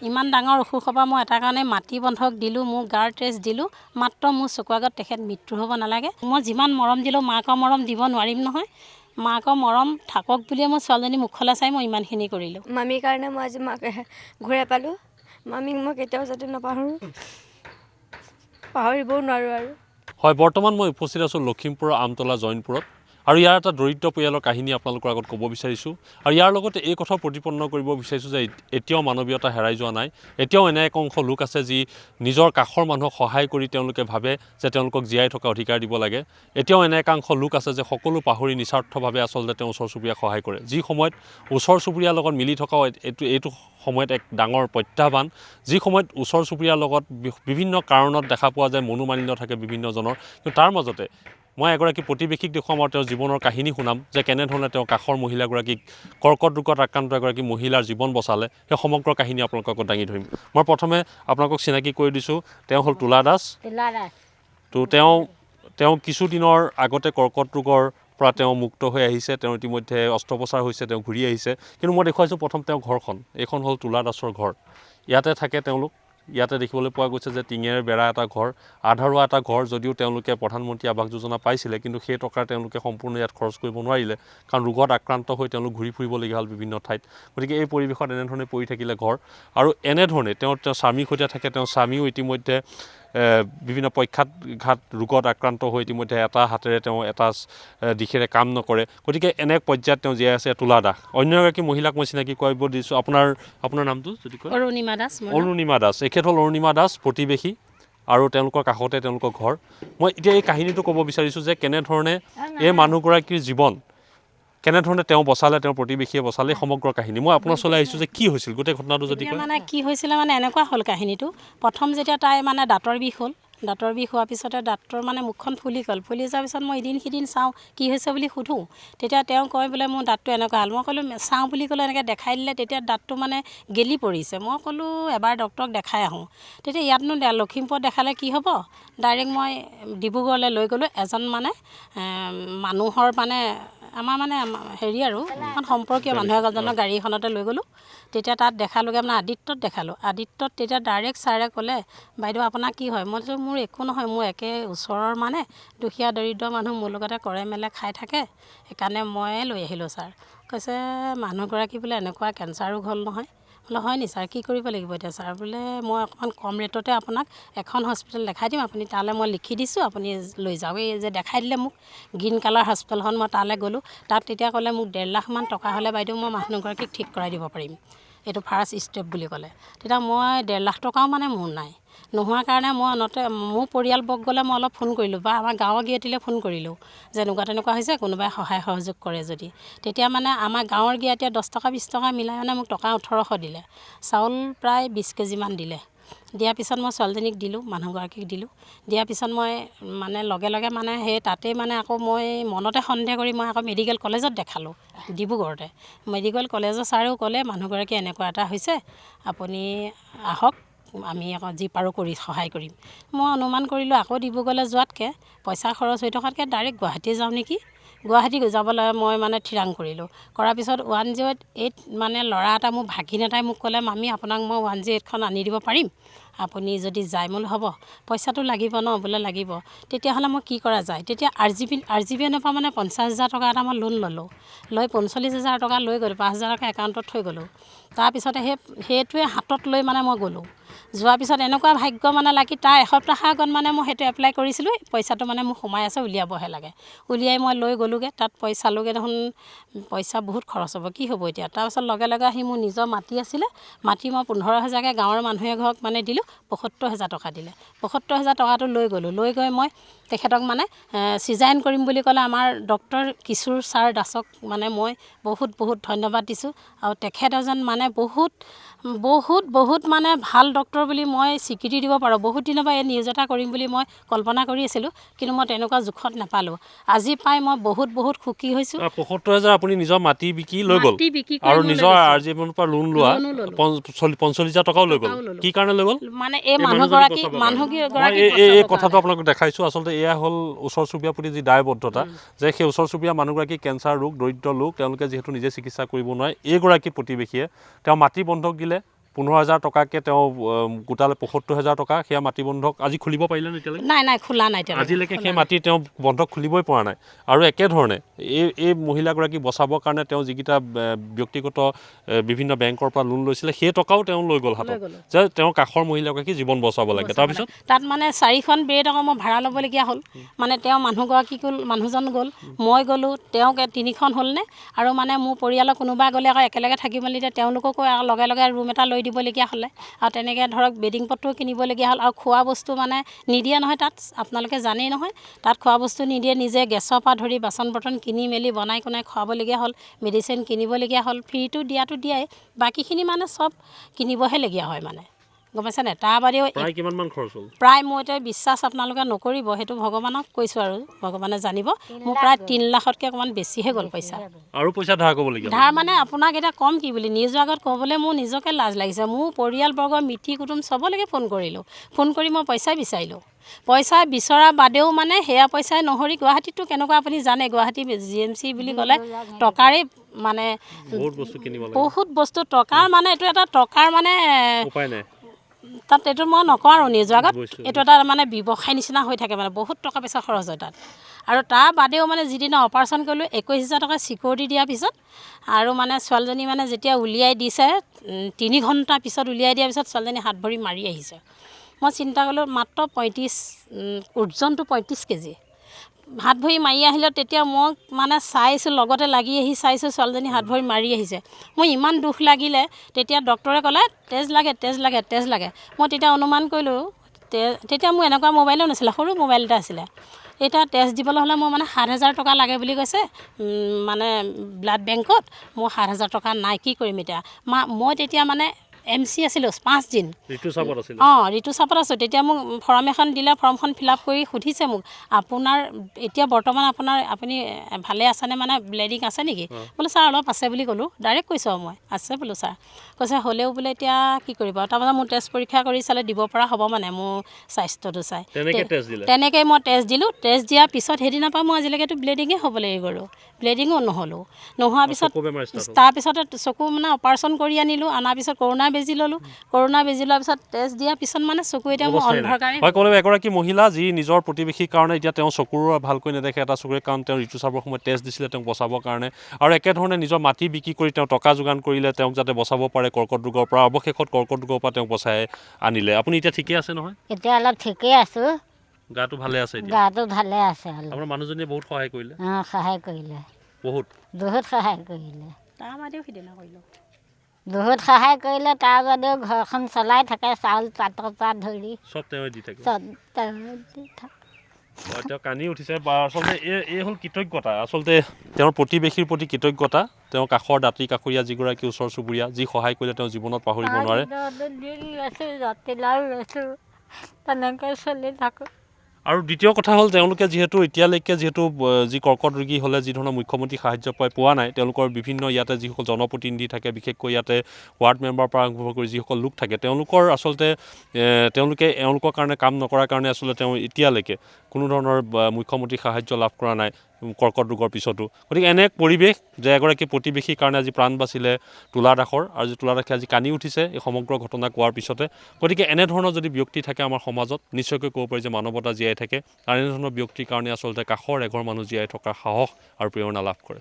ইমান ডাঙৰ অসুখৰ পৰা মই এটা কাৰণে মাটি বন্ধক দিলোঁ, মোৰ গাৰ টেষ্ট দিলোঁ, মাত্ৰ মোৰ চকুৰ আগত তেখেত মৃত্যু হ'ব নালাগে। মই যিমান মৰম দিলেও মাকৰ মৰম দিব নোৱাৰিম নহয়। মাকৰ মৰম থাকক বুলিয়ে মই ছোৱালীজনী মুখলৈ চাই মই ইমানখিনি কৰিলোঁ। মামীৰ কাৰণে মই আজি মাক ঘূৰাই পালোঁ। মামীক মই কেতিয়াও যাতে নাপাহৰোঁ, পাহৰিবও নোৱাৰোঁ আৰু। হয়, বৰ্তমান মই উপস্থিত আছোঁ লখিমপুৰৰ আমতলা জৈনপুৰত আৰু ইয়াৰ এটা দৰিদ্ৰ পৰিয়ালৰ কাহিনী আপোনালোকৰ আগত ক'ব বিচাৰিছোঁ আৰু ইয়াৰ লগতে এই কথাও প্ৰতিপন্ন কৰিব বিচাৰিছোঁ যে এতিয়াও মানৱীয়তা হেৰাই যোৱা নাই। এতিয়াও এনে এক অংশ লোক আছে যি নিজৰ কাষৰ মানুহক সহায় কৰি তেওঁলোকে ভাবে যে তেওঁলোকক জীয়াই থকা অধিকাৰ দিব লাগে। এতিয়াও এনে একাংশ লোক আছে যে সকলো পাহৰি নিস্বাৰ্থভাৱে আচলতে তেওঁ ওচৰ চুবুৰীয়াক সহায় কৰে। যি সময়ত ওচৰ চুবুৰীয়াৰ লগত মিলি থকাও এইটো সময়ত এক ডাঙৰ প্ৰত্যাহ্বান। যি সময়ত ওচৰ চুবুৰীয়াৰ লগত বিভিন্ন কাৰণত দেখা পোৱা যায় মনোমালিন্য থাকে বিভিন্নজনৰ, কিন্তু তাৰ মাজতে মই এগৰাকী প্ৰতিবেশীক দেখুৱাম আৰু তেওঁৰ জীৱনৰ কাহিনী শুনাম যে কেনেধৰণে তেওঁ কাষৰ মহিলাগৰাকীক কৰ্কট ৰোগত আক্ৰান্ত এগৰাকী মহিলাৰ জীৱন বচালে। সেই সমগ্ৰ কাহিনী আপোনালোকৰ আগত দাঙি ধৰিম। মই প্ৰথমে আপোনালোকক চিনাকি কৰি দিছোঁ, তেওঁ হ'ল তুলা দাস। তো তেওঁ কিছুদিনৰ আগতে কৰ্কট ৰোগৰ পৰা তেওঁ মুক্ত হৈ আহিছে। তেওঁ ইতিমধ্যে অস্ত্ৰোপচাৰ হৈছে, তেওঁ ঘূৰি আহিছে। কিন্তু মই দেখুৱাইছোঁ প্ৰথম তেওঁ ঘৰখন। এইখন হ'ল তুলা দাসৰ ঘৰ। ইয়াতে থাকে তেওঁলোক। ইয়াতে দেখিবলৈ পোৱা গৈছে যে টিঙেৰে বেৰা এটা ঘৰ, আধৰুৱা এটা ঘৰ। যদিও তেওঁলোকে প্ৰধানমন্ত্ৰী আৱাস যোজনা পাইছিলে, কিন্তু সেই টকা তেওঁলোকে সম্পূৰ্ণ ইয়াত খৰচ কৰিব নোৱাৰিলে, কাৰণ ৰোগত আক্ৰান্ত হৈ তেওঁলোক ঘূৰি ফুৰিবলগীয়া হ'ল বিভিন্ন ঠাইত। গতিকে এই পৰিৱেশত এনেধৰণে পৰি থাকিলে ঘৰ আৰু এনেধৰণে তেওঁ স্বামীৰ সৈতে থাকে। তেওঁ স্বামীও ইতিমধ্যে বিভিন্ন পক্ষাঘাত ৰোগত আক্ৰান্ত হৈ ইতিমধ্যে এটা হাতেৰে তেওঁ এটা দিশেৰে কাম নকৰে। গতিকে এনে পৰ্যায়ত তেওঁ জীয়াই আছে তুলা দাস। অন্য এগৰাকী মহিলাক মই চিনাকি কৰিব দিছোঁ। আপোনাৰ নামটো যদি কয়? অৰুণিমা দাস। অৰুণিমা দাস। এখেত হ'ল অৰুণিমা দাস, প্ৰতিবেশী আৰু তেওঁলোকৰ কাষতে তেওঁলোকৰ ঘৰ। মই এতিয়া এই কাহিনীটো ক'ব বিচাৰিছোঁ যে কেনেধৰণে এই মানুহগৰাকীৰ জীৱন কেনেধৰণে তেওঁ বচালে, তেওঁৰ প্ৰতিবেশীয়ে বচালে, সমগ্ৰ কাহিনী। মই আপোনাৰ ওচৰলৈ আহিছোঁ যে কি হৈছিল গোটেই ঘটনাটো যদি কয়। মানে কি হৈছিলে মানে এনেকুৱা হ'ল কাহিনীটো। প্ৰথম যেতিয়া তাই মানে দাঁতৰ বিষ হ'ল, দাঁতৰ বিষ হোৱাৰ পিছতে দাঁতৰ মানে মুখখন ফুলি গ'ল। ফুলি যোৱাৰ পিছত মই এদিন সিদিন চাওঁ কি হৈছে বুলি সোধোঁ। তেতিয়া তেওঁ কয় বোলে মোৰ দাঁতটো এনেকুৱা হ'ল। মই ক'লোঁ চাওঁ বুলি ক'লে এনেকৈ দেখাই দিলে, তেতিয়া দাঁতটো মানে গেলি পৰিছে। মই ক'লোঁ এবাৰ ডক্টৰক দেখাই আহোঁ। তেতিয়া ইয়াতনো লখিমপুৰত দেখালে কি হ'ব, ডাইৰেক্ট মই ডিব্ৰুগড়লৈ লৈ গ'লোঁ। এজন মানে মানুহৰ মানে আমাৰ মানে হেৰি আৰু এখন সম্পৰ্কীয় মানুহ এজনৰ গাড়ী এখনতে লৈ গ'লোঁ। তেতিয়া তাত দেখালোঁগৈ, মানে আদিত্যত দেখালোঁ। আদিত্যত তেতিয়া ডাইৰেক্ট ছাৰে ক'লে বাইদেউ আপোনাৰ কি হয়? মই কৈছোঁ মোৰ একো নহয়, মোৰ একে ওচৰৰ মানে দুখীয়া দৰিদ্ৰ মানুহ মোৰ লগতে কৰে মেলে খাই থাকে, সেইকাৰণে ময়ে লৈ আহিলোঁ ছাৰ। কৈছে মানুহগৰাকী বোলে এনেকুৱা কেঞ্চাৰ ৰোগ হ'ল নহয়। বোলে হয় নি ছাৰ, কি কৰিব লাগিব এতিয়া ছাৰ? বোলে মই অকণমান কম ৰেটতে আপোনাক এখন হস্পিটেল দেখাই দিম, আপুনি তালৈ মই লিখি দিছোঁ, আপুনি লৈ যাওক। এই যে দেখাই দিলে মোক গ্ৰীণ কালাৰ হস্পিটেলখন, মই তালৈ গ'লোঁ। তাত তেতিয়া ক'লে মোক 1.5 লাখমান টকা হ'লে বাইদেউ মই মানুহগৰাকীক ঠিক কৰাই দিব পাৰিম, এইটো ফাৰ্ষ্ট ষ্টেপ বুলি ক'লে। তেতিয়া মই 1.5 লাখ টকাও মানে মোৰ নাই। নোহোৱাৰ কাৰণে মই অনতে মোৰ পৰিয়ালবৰ্গ গ'লে মই অলপ ফোন কৰিলোঁ বা আমাৰ গাঁৱৰ জ্ঞাতিলৈ ফোন কৰিলোঁ যে এনেকুৱা তেনেকুৱা হৈছে, কোনোবাই সহায় সহযোগ কৰে যদি। তেতিয়া মানে আমাৰ গাঁৱৰ জ্ঞাতিয়ে 10 টকা 20 টকা মিলাই মানে মোক টকা 1800 দিলে। চাউল প্ৰায় 20 কেজিমান দিলে। দিয়াৰ পিছত মই ছোৱালীজনীক দিলোঁ, মানুহগৰাকীক দিলোঁ। দিয়াৰ পিছত মই মানে লগে লগে মানে সেই তাতেই মানে আকৌ মই মনতে সন্দেহ কৰি মই আকৌ মেডিকেল কলেজত দেখালোঁ, ডিব্ৰুগড়তে। মেডিকেল কলেজৰ ছাৰেও ক'লে মানুহগৰাকী এনেকুৱা এটা হৈছে, আপুনি আহক, আমি আকৌ যি পাৰোঁ কৰি সহায় কৰিম। মই অনুমান কৰিলোঁ আকৌ ডিব্ৰুগড়লৈ যোৱাতকৈ, পইচা খৰচ হৈ থকাতকৈ ডাইৰেক্ট গুৱাহাটী যাওঁ নেকি। গুৱাহাটী যাবলৈ মই মানে থিৰাং কৰিলোঁ। কৰাৰ পিছত 108 মানে ল'ৰা এটা মোৰ ভাগিন এটাই মোক ক'লে মামী আপোনাক মই 108খন আনি দিব পাৰিম, আপুনি যদি যায়। মই বোলো হ'ব, পইচাটো লাগিব ন? বোলে লাগিব। তেতিয়াহ'লে মই কি কৰা যায়? তেতিয়া RGBNৰ পৰা মানে 50,000 টকা এটা মই লোন ল'লোঁ। লৈ 45,000 টকা লৈ গ'লোঁ, 5,000 টকা একাউণ্টত থৈ গ'লোঁ। তাৰপিছতে সেইটোৱে হাতত লৈ মানে মই গ'লোঁ। যোৱাৰ পিছত এনেকুৱা ভাগ্য মানে লাগি তাৰ এসপ্তাহ আগত মানে মই সেইটো এপ্লাই কৰিছিলোঁ, পইচাটো মানে মোক সোমাই আছে, উলিয়াবহে লাগে। উলিয়াই মই লৈ গ'লোঁগৈ। তাত চালোঁগৈ দেখোন পইচা বহুত খৰচ হ'ব, কি হ'ব এতিয়া? তাৰপিছত লগে লগে আহি মোৰ নিজৰ মাটি আছিলে, মাটি মই 15,000কৈ গাঁৱৰ মানুহ এঘৰক মানে দিলোঁ, 75,000 টকা দিলে। 75,000 টকাটো লৈ গ'লোঁ। লৈ গৈ মই তেখেতক মানে চিজাৰিন কৰিম বুলি ক'লে আমাৰ ডক্টৰ কিশোৰ ছাৰ দাসক মানে মই বহুত বহুত ধন্যবাদ দিছোঁ। আৰু তেখেত এজন মানে বহুত মানে ভাল ডক্টৰ বুলি মই স্বীকৃতি দিব পাৰোঁ। বহুত দিনৰ পৰা এই নিউজ এটা কৰিম বুলি মই কল্পনা কৰি আছিলোঁ, কিন্তু মই তেনেকুৱা জোখত নাপালোঁ। আজি পাই মই বহুত সুখী হৈছোঁ। 75,000 আপুনি নিজৰ মাটি বিকি লৈ গ'ল আৰু নিজৰ RGBNৰ পৰা লোন লোৱা 45,000 টকাও লৈ গ'ল। কি কাৰণে লৈ গ'ল? মানে এই মানুহগৰাকী এই কথাটো আপোনালোকক দেখাইছোঁ। আচলতে এয়া হ'ল ওচৰ চুবুৰীয়াৰ প্ৰতি যি দায়বদ্ধতা, যে সেই ওচৰ চুবুৰীয়া মানুহগৰাকী কেঞ্চাৰ ৰোগ, দৰিদ্ৰ লোক, তেওঁলোকে যিহেতু নিজে চিকিৎসা কৰিব নোৱাৰে, এইগৰাকী প্ৰতিবেশীয়ে তেওঁ মাটি বন্ধক দিলে, 15,000 টকাকৈ তেওঁ গোটালে 75,000 টকা সেয়া মাটি বন্ধক আজি খুলিব পাৰিলে নে এতিয়ালৈকে নাই খোলা নাই এতিয়ালৈকে আজিলৈকে সেই মাটি তেওঁ বন্ধক খুলিবই পৰা নাই আৰু একেধৰণে এই মহিলাগৰাকী বচাবৰ কাৰণে তেওঁ যিকেইটা ব্যক্তিগত বিভিন্ন বেংকৰ পৰা লোন লৈছিলে সেই টকাও তেওঁ লৈ গ'ল হাতত যে তেওঁ কাষৰ মহিলাগৰাকী জীৱন বচাব লাগে তাৰপিছত তাত মানে 4খন বেড আকৌ মই ভাড়া ল'বলগীয়া হ'ল মানে তেওঁ মানুহজন গ'ল মই গ'লোঁ তেওঁক 3খন হ'লনে আৰু মানে মোৰ পৰিয়ালৰ কোনোবা গ'লে আকৌ একেলগে থাকি মেলি এতিয়া তেওঁলোককো লগে লগে ৰুম এটা লৈ দিবলগীয়া হ'লে আৰু তেনেকৈ ধৰক বেডিং পত্ৰও কিনিবলগীয়া হ'ল আৰু খোৱা বস্তু মানে নিদিয়ে নহয় তাত আপোনালোকে জানেই নহয় তাত খোৱা বস্তু নিদিয়ে নিজে গেছৰ পৰা ধৰি বাচন বৰ্তন কিনি মেলি বনাই কোনাই খুৱাবলগীয়া হ'ল মেডিচিন কিনিবলগীয়া হ'ল ফ্ৰীটো দিয়াটো দিয়াই বাকীখিনি মানে চব কিনিবহে লগীয়া হয় মানে গম পাইছেনে তাৰ বাদেও প্ৰায় কিমানমান খৰচ হ'ল প্ৰায় মই এতিয়া বিশ্বাস আপোনালোকে নকৰিব সেইটো ভগৱানক কৈছোঁ আৰু ভগৱানে জানিব মোৰ প্ৰায় 3 লাখতকৈ অকণমান বেছিহে গ'ল পইচা আৰু পইচা ধাৰ কৰিবলগীয়া ধাৰ মানে আপোনাক এতিয়া কম কি বুলি নিজৰ আগত ক'বলৈ মোৰ নিজকে লাজ লাগিছে মোৰ পৰিয়ালবৰ্গৰ মিতিৰ কুটুম চবলৈকে ফোন কৰিলোঁ ফোন কৰি মই পইচা বিচাৰিলোঁ পইচা বিচৰা বাদেও মানে সেয়া পইচাই নহৰি গুৱাহাটীততো কেনেকুৱা আপুনি জানে গুৱাহাটী GMC বুলি ক'লে টকাৰে মানে বহুত বস্তু টকাৰ মানে এইটো এটা টকাৰ মানে উপায় নাই তাত এইটো মই নকওঁ আৰু নিজৰ আগত এইটো এটা মানে ব্যৱসায় নিচিনা হৈ থাকে মানে বহুত টকা পইচা খৰচ হয় তাত আৰু তাৰ বাদেও মানে যিদিনা অপাৰেশ্যন কৰিলোঁ 21,000 টকা চিকিউৰিটি দিয়াৰ পিছত আৰু মানে ছোৱালীজনী মানে যেতিয়া উলিয়াই দিছে 3 ঘণ্টাৰ পিছত উলিয়াই দিয়াৰ পিছত ছোৱালীজনী হাত ভৰি মাৰি আহিছে মই চিন্তা কৰিলোঁ মাত্ৰ 35 ওজনটো 35 কেজি হাত ভৰি মাৰি আহিলে তেতিয়া মই মানে চাইছোঁ লগতে লাগি আহি চাইছোঁ ছোৱালীজনী হাত ভৰি মাৰি আহিছে মোৰ ইমান দুখ লাগিলে তেতিয়া ডক্টৰে ক'লে তেজ লাগে মই তেতিয়া অনুমান কৰিলোঁ তেতিয়া মোৰ এনেকুৱা মোবাইলো নাছিলে সৰু মোবাইল এটা আছিলে এতিয়া তেজ দিবলৈ হ'লে মোৰ মানে 7,000 টকা লাগে বুলি কৈছে মানে ব্লাড বেংকত মোৰ 7,000 টকা নাই কি কৰিম এতিয়া মই তেতিয়া মানে MC আছিলোঁ 5 দিন ঋতুচাপত আছোঁ তেতিয়া মোক ফৰ্ম এখন দিলে ফৰ্মখন ফিল আপ কৰি সুধিছে মোক আপোনাৰ এতিয়া বৰ্তমান আপুনি ভালে আছেনে মানে ব্লিডিং আছে নেকি বোলো ছাৰ অলপ আছে বুলি ক'লোঁ ডাইৰেক্ট কৈছোঁ আৰু মই আছে বোলো ছাৰ কৈছে হ'লেও বোলে এতিয়া কি কৰিব তাৰপাছত মোৰ তেজ পৰীক্ষা কৰি চালে দিব পৰা হ'ব মানে মোৰ স্বাস্থ্যটো চাই তেনেকৈ মই তেজ দিলোঁ তেজ দিয়াৰ পিছত সেইদিনাৰ পৰা মই আজিলৈকেতো ব্লিডিঙে হ'বলৈ গ'লোঁ ব্লিডিঙো নোহোৱাৰ পিছত তাৰপিছতে চকু মানে অপাৰেশ্যন কৰি আনিলোঁ অনাৰ পিছত কৰোণা বেজি ল'লোঁ কৰোণা বেজি লোৱাৰ পিছত তেজ দিয়াৰ পিছত মানে চকু এতিয়া মোৰ অন্ধকাৰে হয় ক'লে এগৰাকী মহিলা যি নিজৰ প্ৰতিবেশীৰ কাৰণে এতিয়া তেওঁ চকুৰ ভালকৈ নেদেখে এটা চকুৰে কাৰণ তেওঁ ঋতুস্ৰাৱৰ সময়ত তেজ দিছিলে তেওঁক বচাবৰ কাৰণে আৰু একেধৰণে নিজৰ মাটি বিক্ৰী কৰি তেওঁ টকা যোগান কৰিলে তেওঁক যাতে বচাব পাৰে কৰ্কট ৰোগৰ পৰা অৱশেষত কৰ্কট ৰোগৰ পৰা তেওঁক বচাই আনিলে আপুনি এতিয়া ঠিকে আছে নহয় এতিয়া অলপ ঠিকেই আছোঁ গাটো ভালে আছে গাটো ভালে আছে আপোনাৰ মানুহজনীয়ে বহুত সহায় কৰিলে সহায় কৰিলে বহুত সহায় কৰিলে তাৰ বাদেও সিদিনা কৰিলোঁ বহুত সহায় কৰিলে তাৰ বাদেও ঘৰখন চলাই থাকে চাউল পাতৰ পৰা ধৰি চব তেওঁ দি থাকে তেওঁ কান্দি উঠিছে আচলতে এই হ'ল কৃতজ্ঞতা আচলতে তেওঁৰ প্ৰতিবেশীৰ প্ৰতি কৃতজ্ঞতা তেওঁ কাষৰ দাঁতি কাষৰীয়া যিগৰাকী ওচৰ চুবুৰীয়া যি সহায় কৰিলে তেওঁ জীৱনত পাহৰিব নোৱাৰে তেনেকৈ চলি থাকোঁ আৰু দ্বিতীয় কথা হ'ল তেওঁলোকে যিহেতু এতিয়ালৈকে যি কৰ্কট ৰোগী হ'লে যি ধৰণৰ মুখ্যমন্ত্ৰী সাহাৰ্য পোৱা নাই তেওঁলোকৰ বিভিন্ন ইয়াতে যিসকল জনপ্ৰতিনিধি থাকে বিশেষকৈ ইয়াতে ৱাৰ্ড মেম্বাৰৰ পৰা আৰম্ভ কৰি যিসকল লোক থাকে তেওঁলোকৰ আচলতে তেওঁলোকৰ কাৰণে কাম নকৰাৰ কাৰণে আচলতে তেওঁ এতিয়ালৈকে কোনো ধৰণৰ মুখ্যমন্ত্ৰী সাহাৰ্য লাভ কৰা নাই কৰ্কট ৰোগৰ পিছতো গতিকে এনে এক পৰিৱেশ যে এগৰাকী প্ৰতিবেশীৰ কাৰণে আজি প্ৰাণ বাচিলে তুলা দাসৰ আৰু যি তুলা দাসে আজি কান্দি উঠিছে এই সমগ্ৰ ঘটনা কোৱাৰ পিছতে গতিকে এনেধৰণৰ যদি ব্যক্তি থাকে আমাৰ সমাজত নিশ্চয়কৈ ক'ব পাৰি যে মানৱতা জীয়াই থাকে আৰু এনেধৰণৰ ব্যক্তিৰ কাৰণে আচলতে কাষৰ এঘৰ মানুহ জীয়াই থকাৰ সাহস আৰু প্ৰেৰণা লাভ কৰে